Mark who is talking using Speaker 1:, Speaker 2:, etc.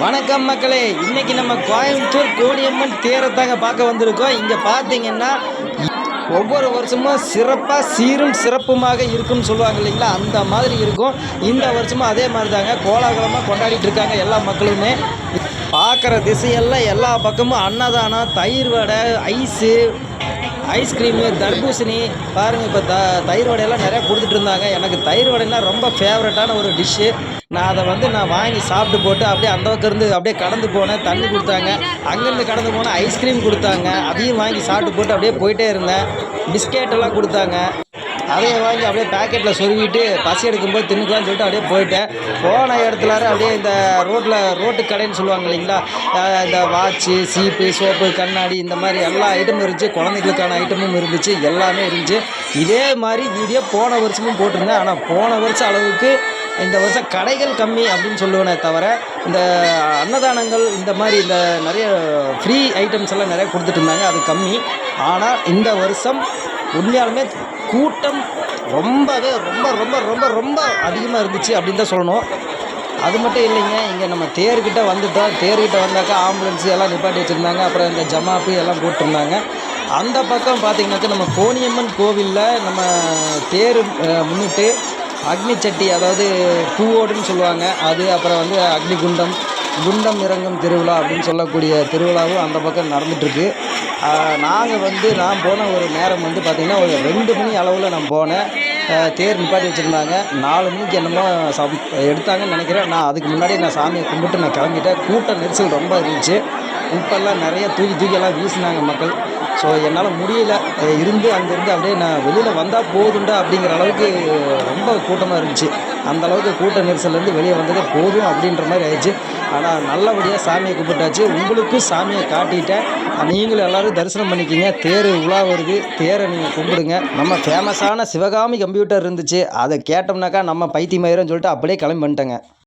Speaker 1: வணக்கம் மக்களே, இன்னைக்கு நம்ம கோயம்புத்தூர் கோடியம்மன் தேரைத்தாங்க பார்க்க வந்திருக்கோம். இங்கே பார்த்தீங்கன்னா ஒவ்வொரு வருஷமும் சிறப்பாக சீரும் சிறப்புமாக இருக்கும்னு சொல்லுவாங்க இல்லைங்களா, அந்த மாதிரி இருக்கும். இந்த வருஷமும் அதே மாதிரி தாங்க கோலாகலமாக கொண்டாடிட்டு இருக்காங்க எல்லா மக்களுமே. பார்க்குற திசையெல்லாம் எல்லா பக்கமும் அன்னதானம், தயிர் வடை, ஐஸ்கிரீமு, தர்பூசணி பாருங்கள். இப்போ தயிர் வடையெல்லாம் நிறையா கொடுத்துட்டு இருந்தாங்க. எனக்கு தயிர் வடைன்னா ரொம்ப ஃபேவரட்டான ஒரு டிஷ்ஷு. நான் வாங்கி சாப்பிட்டு போட்டு அப்படியே அந்த பக்கம் இருந்து அப்படியே கடந்து போனேன். தண்ணி கொடுத்தாங்க. அங்கேருந்து கடந்து போனேன், ஐஸ்கிரீம் கொடுத்தாங்க. அதையும் வாங்கி சாப்பிட்டு போட்டு அப்படியே போயிட்டே இருந்தேன். பிஸ்கெட்டெல்லாம் கொடுத்தாங்க. அதையும் வாங்கி அப்படியே பேக்கெட்டில் சொருவிட்டு பசி எடுக்கும்போது தின்னுக்கலாம்னு சொல்லிட்டு அப்படியே போயிட்டேன். போன இடத்துல அப்படியே இந்த ரோட்டு கடைன்னு சொல்லுவாங்க இல்லைங்களா, இந்த வாட்சு, சீப்பு, சோப்பு, கண்ணாடி, இந்த மாதிரி எல்லா ஐட்டமும் இருந்துச்சு. குழந்தைகளுக்கான ஐட்டமும் இருந்துச்சு, எல்லாமே இருந்துச்சு. இதே மாதிரி வீடியோ போன வருஷமும் போட்டிருந்தேன். ஆனால் போன வருஷம் அளவுக்கு இந்த வருஷம் கடைகள் கம்மி அப்படின்னு சொல்லுவேனே தவிர, இந்த அன்னதானங்கள் இந்த மாதிரி இந்த நிறைய ஃப்ரீ ஐட்டம்ஸ் எல்லாம் நிறைய கொடுத்துட்டு இருந்தாங்க, அது கம்மி. ஆனால் இந்த வருஷம் உண்மையாலுமே கூட்டம் ரொம்பவே ரொம்ப ரொம்ப ரொம்ப ரொம்ப அதிகமாக இருந்துச்சு அப்படின்னு தான் சொல்லணும். அது மட்டும் இல்லைங்க, இங்கே நம்ம தேர்கிட்ட வந்துட்டோம். தேர்கிட்ட வந்தாக்கா ஆம்புலன்ஸு எல்லாம் நிப்பாட்டி வச்சுருந்தாங்க. அப்புறம் இந்த ஜமாப்பு எல்லாம் போட்டிருந்தாங்க. அந்த பக்கம் பார்த்திங்கனாக்கா நம்ம கோணியம்மன் கோவிலில் நம்ம தேர் முன்னிட்டு அக்னி சட்டி, அதாவது பூவோடுன்னு சொல்லுவாங்க அது, அப்புறம் அக்னி குண்டம் இறங்கும் திருவிழா அப்படின்னு சொல்லக்கூடிய திருவிழாவும் அந்த பக்கம் நடந்துகிட்ருக்கு. நான் போன ஒரு நேரம் பார்த்திங்கன்னா ஒரு 2 மணி அளவில் நான் போனேன். தேர் நிப்பாட்டி வச்சுருந்தாங்க. 4 மணிக்கு என்னமோ எடுத்தாங்கன்னு நினைக்கிறேன். நான் அதுக்கு முன்னாடி சாமியை கும்பிட்டு நான் கிளம்பிட்டேன். கூட்ட நெரிசல் ரொம்ப இருந்துச்சு. உப்பெல்லாம் நிறைய தூக்கியெல்லாம் வீசினாங்க மக்கள். ஸோ என்னால் முடியல. அங்கேருந்து அப்படியே நான் வெளியில் வந்தால் போதுண்டா அப்படிங்கிற அளவுக்கு ரொம்ப கூட்டமாக இருந்துச்சு. அந்தளவுக்கு கூட்ட நெரிசல்லேருந்து வெளியே வந்ததே போதும் அப்படின்ற மாதிரி ஆயிடுச்சு. ஆனால் நல்லபடியாக சாமியை கும்பிட்டாச்சு. உங்களுக்கும் சாமியை காட்டிட்டேன். நீங்களும் எல்லோரும் தரிசனம் பண்ணிக்கிங்க. தேர் உலா வருது, தேரை நீங்கள் கும்பிடுங்க. நம்ம ஃபேமஸான சிவகாமி கம்ப்யூட்டர் இருந்துச்சு, அதை கேட்டோம்னாக்கா நம்ம பைத்தியமாயிரம்னு சொல்லிட்டு அப்படியே கிளம்பி வந்துட்டேங்க.